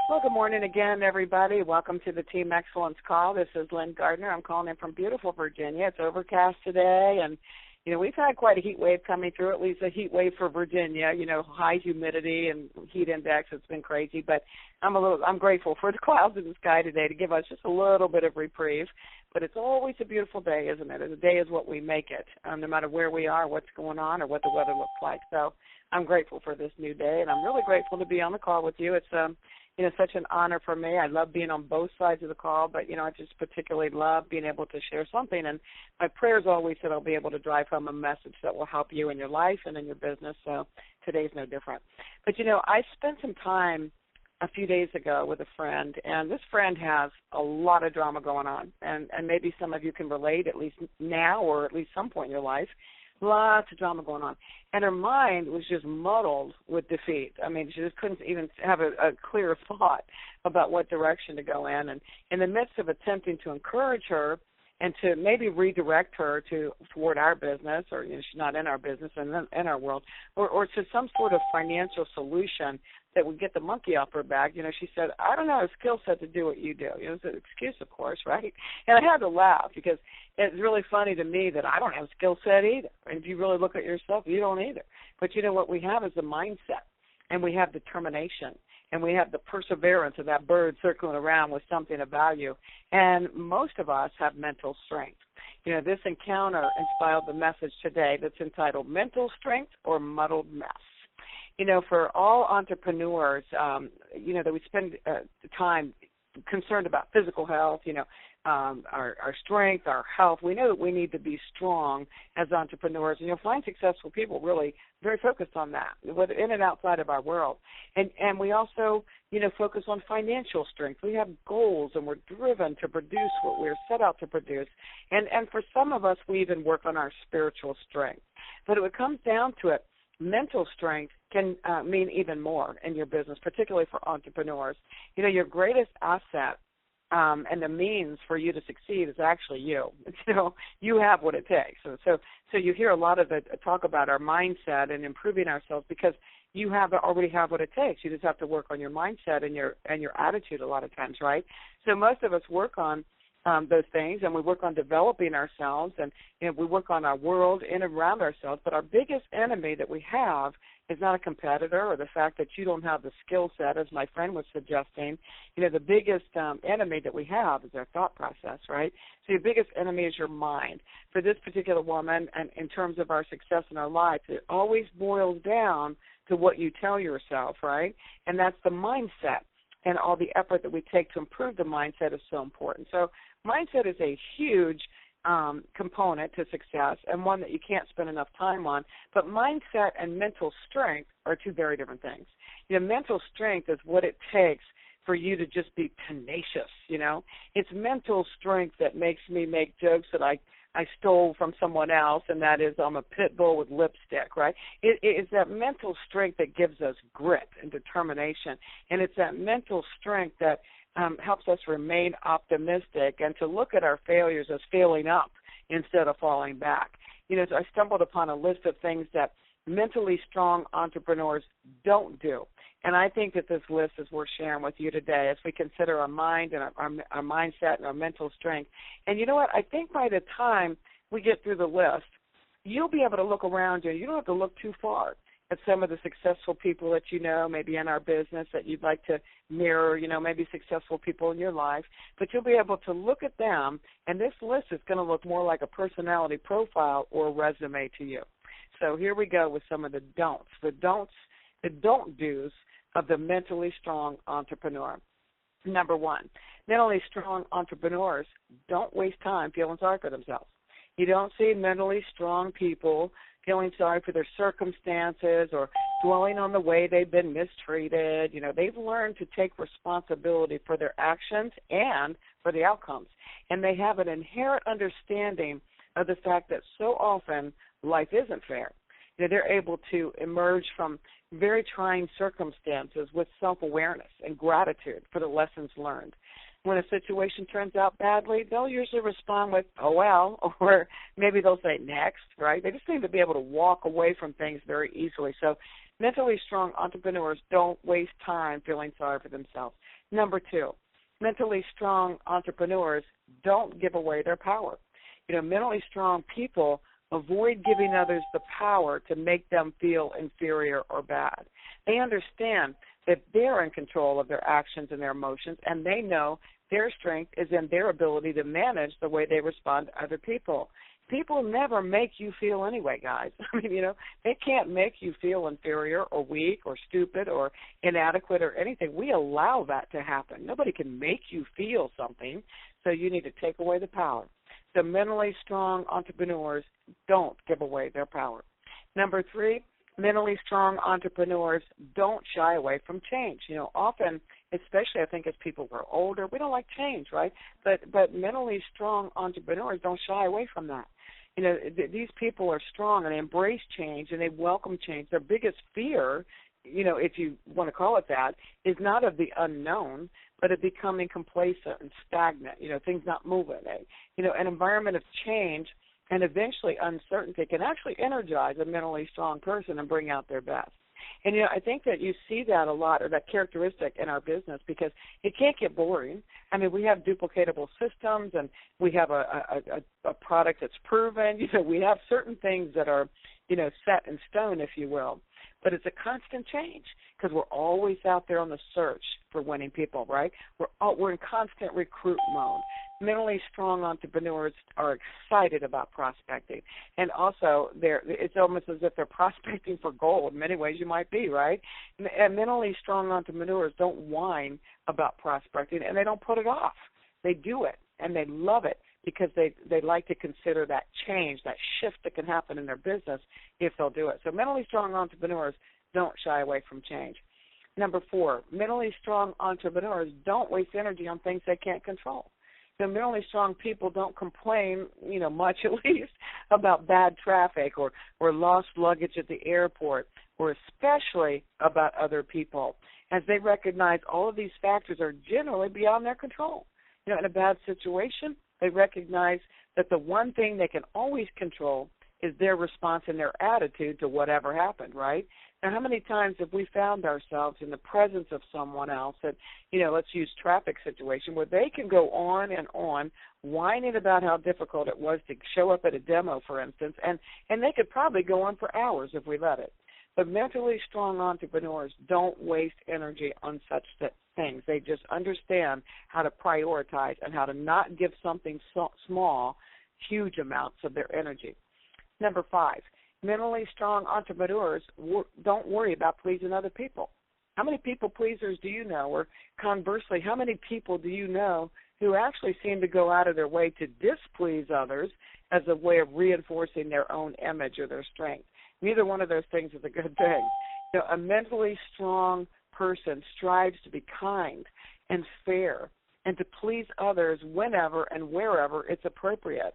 Well, good morning again, everybody. Welcome to the Team Excellence Call. This is Lynn Gardner. I'm calling in from beautiful Virginia. It's overcast today, and, we've had quite a heat wave coming through, at least a heat wave for Virginia, high humidity and heat index. It's been crazy, but I'm grateful for the clouds in the sky today to give us just a little bit of reprieve. But it's always a beautiful day, isn't it? The day is what we make it, no matter where we are, what's going on, or what the weather looks like. So I'm grateful for this new day, and I'm really grateful to be on the call with you. It's such an honor for me. I love being on both sides of the call, but, I just particularly love being able to share something. And my prayers always that I'll be able to drive home a message that will help you in your life and in your business. So today's no different. But, I spent some time a few days ago with a friend, and this friend has a lot of drama going on. And maybe some of you can relate, at least now or at least some point in your life. Lots of drama going on. And her mind was just muddled with defeat. I mean, she just couldn't even have a clear thought about what direction to go in. And in the midst of attempting to encourage her and to maybe redirect her toward our business, or she's not in our business and in our world, or to some sort of financial solution that would get the monkey off her back, she said, I don't have a skill set to do what you do. It's an excuse, of course, right? And I had to laugh because it's really funny to me that I don't have a skill set either. And if you really look at yourself, you don't either. But what we have is a mindset, and we have determination, and we have the perseverance of that bird circling around with something of value. And most of us have mental strength. This encounter inspired the message today that's entitled Mental Strength or Muddled Mess. For all entrepreneurs, that we spend time concerned about physical health, our strength, our health. We know that we need to be strong as entrepreneurs. And you'll find successful people really very focused on that, whether in and outside of our world. And we also, focus on financial strength. We have goals, and we're driven to produce what we're set out to produce. And for some of us, we even work on our spiritual strength. But when it comes down to it, mental strength can mean even more in your business, particularly for entrepreneurs. Your greatest asset and the means for you to succeed is actually you. You have what it takes. So you hear a lot of it talk about our mindset and improving ourselves because you already have what it takes. You just have to work on your mindset and your attitude a lot of times, right? So most of us work on those things, and we work on developing ourselves, and we work on our world in and around ourselves. But our biggest enemy that we have is not a competitor or the fact that you don't have the skill set, as my friend was suggesting. The biggest enemy that we have is our thought process, right? So your biggest enemy is your mind. For this particular woman, and in terms of our success in our life, it always boils down to what you tell yourself, right? And that's the mindset. And all the effort that we take to improve the mindset is so important. So mindset is a huge component to success, and one that you can't spend enough time on. But mindset and mental strength are two very different things. Mental strength is what it takes for you to just be tenacious, It's mental strength that makes me make jokes that I stole from someone else, and that is I'm a pit bull with lipstick, right? It's that mental strength that gives us grit and determination, and it's that mental strength that helps us remain optimistic and to look at our failures as failing up instead of falling back. So I stumbled upon a list of things that mentally strong entrepreneurs don't do. And I think that this list is worth sharing with you today as we consider our mind and our mindset and our mental strength. And you know what? I think by the time we get through the list, you'll be able to look around you. You don't have to look too far at some of the successful people that maybe in our business that you'd like to mirror, maybe successful people in your life. But you'll be able to look at them, and this list is going to look more like a personality profile or a resume to you. So here we go with some of the don'ts, the don't do's of the mentally strong entrepreneur. Number one, mentally strong entrepreneurs don't waste time feeling sorry for themselves. You don't see mentally strong people feeling sorry for their circumstances or dwelling on the way they've been mistreated. They've learned to take responsibility for their actions and for the outcomes. And they have an inherent understanding of the fact that so often life isn't fair. They're able to emerge from very trying circumstances with self-awareness and gratitude for the lessons learned. When a situation turns out badly, they'll usually respond with, oh, well, or maybe they'll say next, right? They just need to be able to walk away from things very easily. So Mentally strong entrepreneurs don't waste time feeling sorry for themselves. Number 2, mentally strong entrepreneurs don't give away their power. Mentally strong people avoid giving others the power to make them feel inferior or bad. They understand that they're in control of their actions and their emotions, and they know their strength is in their ability to manage the way they respond to other people. People never make you feel anyway, guys. They can't make you feel inferior or weak or stupid or inadequate or anything. We allow that to happen. Nobody can make you feel something, so you need to take away the power. So mentally strong entrepreneurs don't give away their power. Number 3, mentally strong entrepreneurs don't shy away from change. Often, especially I think as people grow older, we don't like change, right? But mentally strong entrepreneurs don't shy away from that. These people are strong and they embrace change and they welcome change. Their biggest fear, if you want to call it that, is not of the unknown, but of becoming complacent and stagnant, things not moving. An environment of change and eventually uncertainty can actually energize a mentally strong person and bring out their best. And, I think that you see that a lot, or that characteristic in our business, because it can't get boring. We have duplicatable systems, and we have a product that's proven. We have certain things that are, set in stone, if you will. But it's a constant change because we're always out there on the search for winning people, right? We're in constant recruit mode. Mentally strong entrepreneurs are excited about prospecting. And also, it's almost as if they're prospecting for gold. In many ways, you might be, right? And mentally strong entrepreneurs don't whine about prospecting, and they don't put it off. They do it, and they love it because they like to consider that change, that shift that can happen in their business if they'll do it. So mentally strong entrepreneurs don't shy away from change. Number 4, mentally strong entrepreneurs don't waste energy on things they can't control. So mentally strong people don't complain, much at least, about bad traffic or lost luggage at the airport, or especially about other people, as they recognize all of these factors are generally beyond their control. In a bad situation, they recognize that the one thing they can always control is their response and their attitude to whatever happened, right? Now, how many times have we found ourselves in the presence of someone else that, let's use traffic situation, where they can go on and on whining about how difficult it was to show up at a demo, for instance, and they could probably go on for hours if we let it. But mentally strong entrepreneurs don't waste energy on such things. They just understand how to prioritize and how to not give something small huge amounts of their energy. Number 5, mentally strong entrepreneurs don't worry about pleasing other people. How many people pleasers do you know? Or conversely, how many people do you know who actually seem to go out of their way to displease others as a way of reinforcing their own image or their strength? Neither one of those things is a good thing. A mentally strong person strives to be kind and fair and to please others whenever and wherever it's appropriate.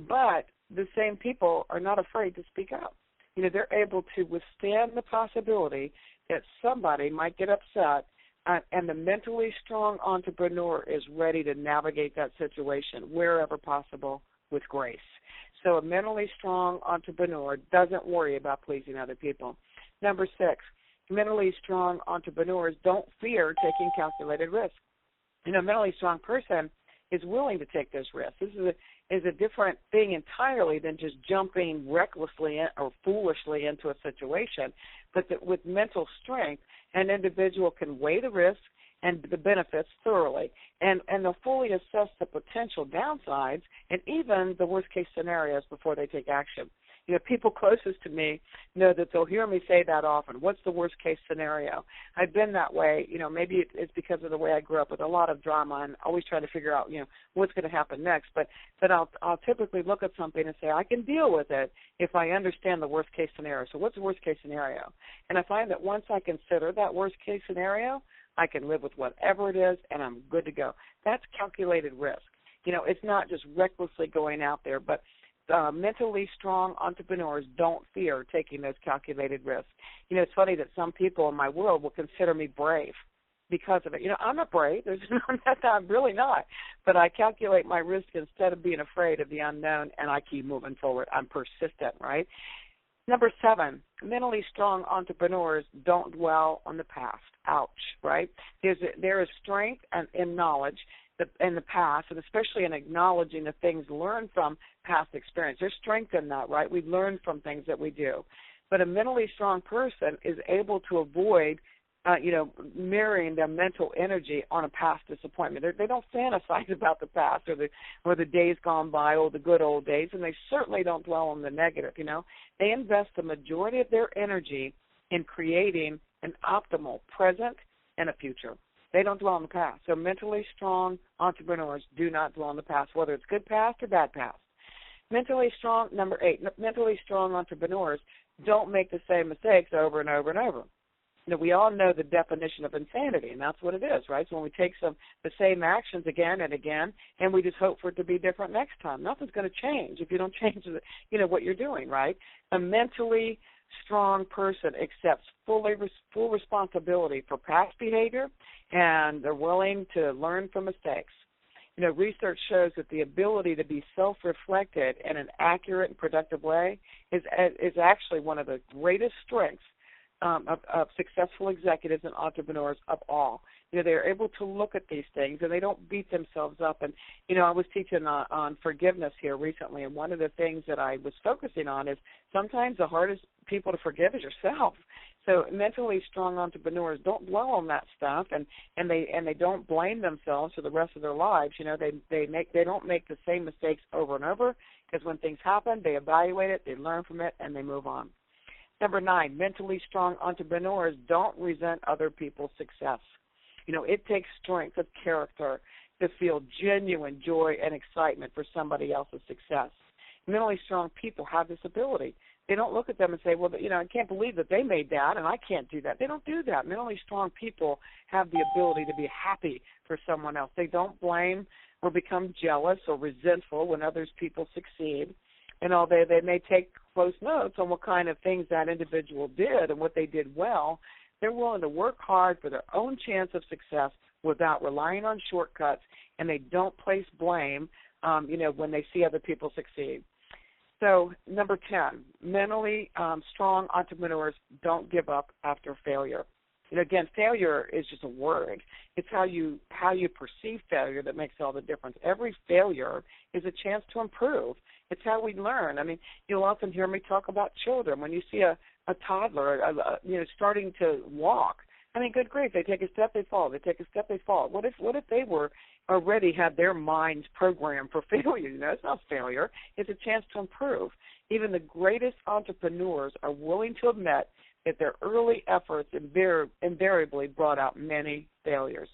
But the same people are not afraid to speak up. They're able to withstand the possibility that somebody might get upset, and the mentally strong entrepreneur is ready to navigate that situation wherever possible with grace. So a mentally strong entrepreneur doesn't worry about pleasing other people. Number 6, mentally strong entrepreneurs don't fear taking calculated risks. A mentally strong person is willing to take this risk. This is a different thing entirely than just jumping recklessly or foolishly into a situation, but that with mental strength, an individual can weigh the risks and the benefits thoroughly, and they'll fully assess the potential downsides and even the worst-case scenarios before they take action. People closest to me know that they'll hear me say that often. What's the worst-case scenario? I've been that way. Maybe it's because of the way I grew up with a lot of drama and always trying to figure out, what's going to happen next. But I'll typically look at something and say, I can deal with it if I understand the worst-case scenario. So what's the worst-case scenario? And I find that once I consider that worst-case scenario, I can live with whatever it is, and I'm good to go. That's calculated risk. It's not just recklessly going out there, but mentally strong entrepreneurs don't fear taking those calculated risks. It's funny that some people in my world will consider me brave because of it. I'm not brave. I'm really not. But I calculate my risk instead of being afraid of the unknown, and I keep moving forward. I'm persistent, right? Number 7, mentally strong entrepreneurs don't dwell on the past. Ouch, right? There is strength in knowledge in the past, and especially in acknowledging the things learned from past experience. There's strength in that, right? We learn from things that we do. But a mentally strong person is able to avoid mirroring their mental energy on a past disappointment. They don't fantasize about the past or the days gone by, or the good old days, and they certainly don't dwell on the negative. They invest the majority of their energy in creating an optimal present and a future. They don't dwell on the past. So mentally strong entrepreneurs do not dwell on the past, whether it's good past or bad past. Number 8, mentally strong entrepreneurs don't make the same mistakes over and over and over. We all know the definition of insanity, and that's what it is, right? So when we take the same actions again and again, and we just hope for it to be different next time, nothing's going to change if you don't change what you're doing, right? A mentally strong person accepts full responsibility for past behavior, and they're willing to learn from mistakes. Research shows that the ability to be self-reflected in an accurate and productive way is actually one of the greatest strengths of successful executives and entrepreneurs of all. They're able to look at these things, and they don't beat themselves up. And, I was teaching on forgiveness here recently, and one of the things that I was focusing on is sometimes the hardest people to forgive is yourself. So mentally strong entrepreneurs don't dwell on that stuff, and they don't blame themselves for the rest of their lives. They don't make the same mistakes over and over, because when things happen, they evaluate it, they learn from it, and they move on. Number 9, mentally strong entrepreneurs don't resent other people's success. It takes strength of character to feel genuine joy and excitement for somebody else's success. Mentally strong people have this ability. They don't look at them and say, well, I can't believe that they made that and I can't do that. They don't do that. Mentally strong people have the ability to be happy for someone else. They don't blame or become jealous or resentful when others people succeed. They may take close notes on what kind of things that individual did and what they did well. They're willing to work hard for their own chance of success without relying on shortcuts, and they don't place blame, when they see other people succeed. So, number 10, mentally strong entrepreneurs don't give up after failure. Again, failure is just a word. It's how you perceive failure that makes all the difference. Every failure is a chance to improve. It's how we learn. You'll often hear me talk about children. When you see a toddler, starting to walk, good grief, they take a step, they fall. They take a step, they fall. What if they were already had their minds programmed for failure? It's not failure. It's a chance to improve. Even the greatest entrepreneurs are willing to admit that their early efforts invariably brought out many failures.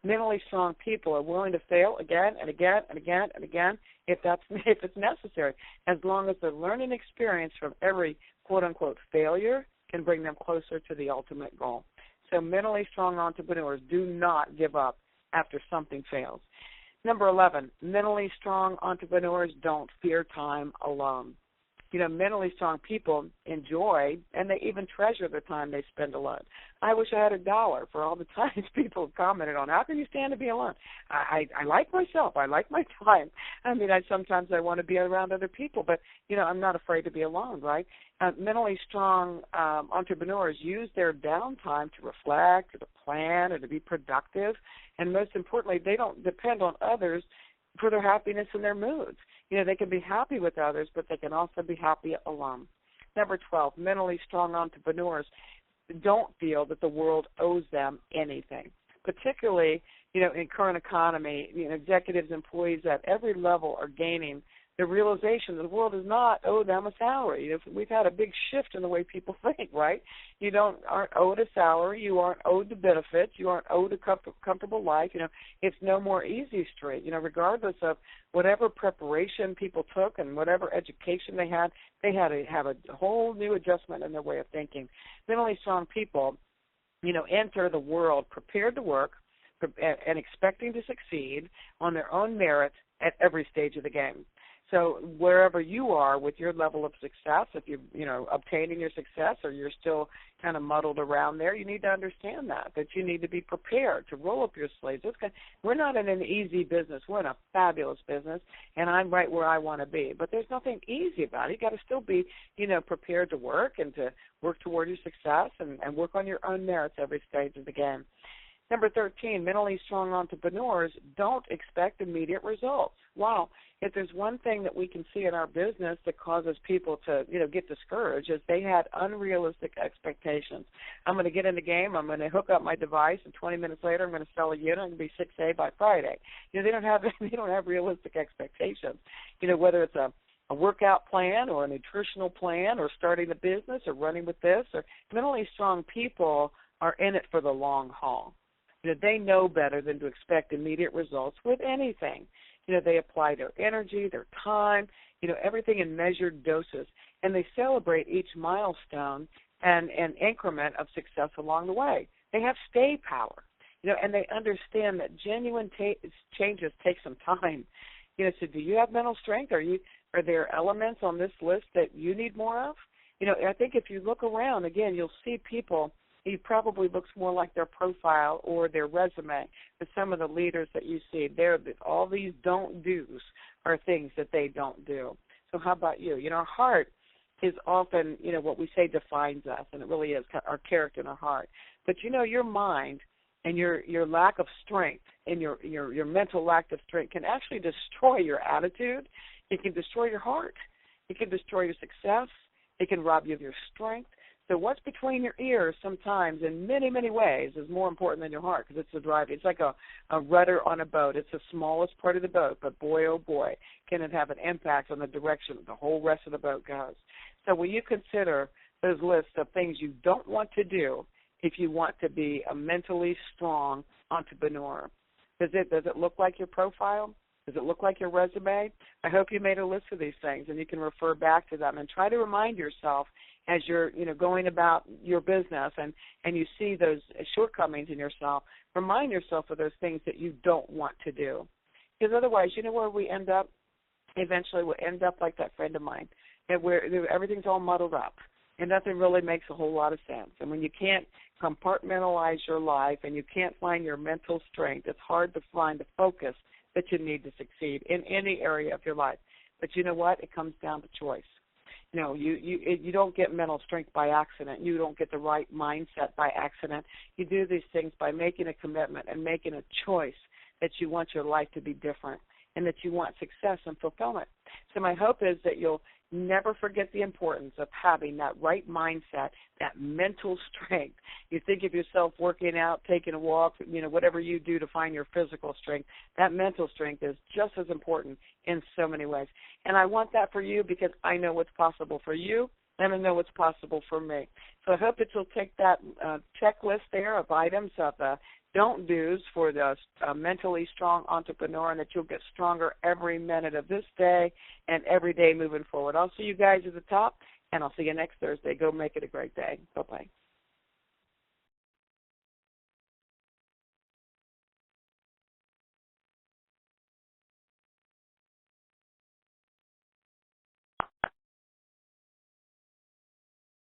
Mentally strong people are willing to fail again and again and again and again if it's necessary, as long as the learning experience from every quote-unquote failure can bring them closer to the ultimate goal. So mentally strong entrepreneurs do not give up after something fails. Number 11, mentally strong entrepreneurs don't fear time alone. Mentally strong people enjoy and they even treasure the time they spend alone. I wish I had $1 for all the times people have commented on, how can you stand to be alone? I like myself. I like my time. Sometimes I want to be around other people, but, I'm not afraid to be alone, right? Mentally strong entrepreneurs use their downtime to reflect or to plan or to be productive, and most importantly, they don't depend on others for their happiness and their moods. They can be happy with others, but they can also be happy alone. Number 12, mentally strong entrepreneurs don't feel that the world owes them anything. Particularly, in current economy, executives, employees at every level are gaining the realization that the world does not owe them a salary. We've had a big shift in the way people think, right? You aren't owed a salary. You aren't owed the benefits. You aren't owed a comfortable life. It's no more easy street. Regardless of whatever preparation people took and whatever education they had to have a whole new adjustment in their way of thinking. Mentally strong people, enter the world prepared to work and expecting to succeed on their own merit at every stage of the game. So wherever you are with your level of success, if you're obtaining your success or you're still kind of muddled around there, you need to understand that you need to be prepared to roll up your sleeves. We're not in an easy business. We're in a fabulous business, and I'm right where I want to be. But there's nothing easy about it. You got to still be, prepared to work and to work toward your success and work on your own merits every stage of the game. Number 13, mentally strong entrepreneurs don't expect immediate results. Wow. If there's one thing that we can see in our business that causes people to, get discouraged is they had unrealistic expectations. I'm going to get in the game. I'm going to hook up my device, and 20 minutes later, I'm going to sell a unit. I'm going to be 6A by Friday. They don't have realistic expectations. Whether it's a workout plan or a nutritional plan or starting a business or running with this, or mentally strong people are in it for the long haul. They know better than to expect immediate results with anything. They apply their energy, their time, everything in measured doses, and they celebrate each milestone and an increment of success along the way. They have stay power, and they understand that genuine changes take some time. So do you have mental strength? Are there elements on this list that you need more of? I think if you look around, again, you'll see people. He probably looks more like their profile or their resume with some of the leaders that you see. All these don't do's are things that they don't do. So how about you? Our heart is often, what we say defines us, and it really is our character and our heart. But, your mind and your lack of strength and your mental lack of strength can actually destroy your attitude. It can destroy your heart. It can destroy your success. It can rob you of your strength. So what's between your ears sometimes in many, many ways is more important than your heart because it's the drive. It's like a rudder on a boat. It's the smallest part of the boat, but boy, oh boy, can it have an impact on the direction the whole rest of the boat goes. So when you consider those lists of things you don't want to do if you want to be a mentally strong entrepreneur, does it look like your profile? Does it look like your resume? I hope you made a list of these things and you can refer back to them and try to remind yourself as you're going about your business and you see those shortcomings in yourself, remind yourself of those things that you don't want to do. Because otherwise, where we end up? Eventually we'll end up like that friend of mine, where everything's all muddled up and nothing really makes a whole lot of sense. And when you can't compartmentalize your life and you can't find your mental strength, it's hard to find the focus that you need to succeed in any area of your life. But you know what? It comes down to choice. You don't get mental strength by accident. You don't get the right mindset by accident. You do these things by making a commitment and making a choice that you want your life to be different and that you want success and fulfillment. So my hope is that you'll never forget the importance of having that right mindset, that mental strength. You think of yourself working out, taking a walk, whatever you do to find your physical strength. That mental strength is just as important in so many ways. And I want that for you because I know what's possible for you and I know what's possible for me. So I hope that you'll take that checklist there of items of don't do's for the mentally strong entrepreneur and that you'll get stronger every minute of this day and every day moving forward. I'll see you guys at the top, and I'll see you next Thursday. Go make it a great day. Bye-bye.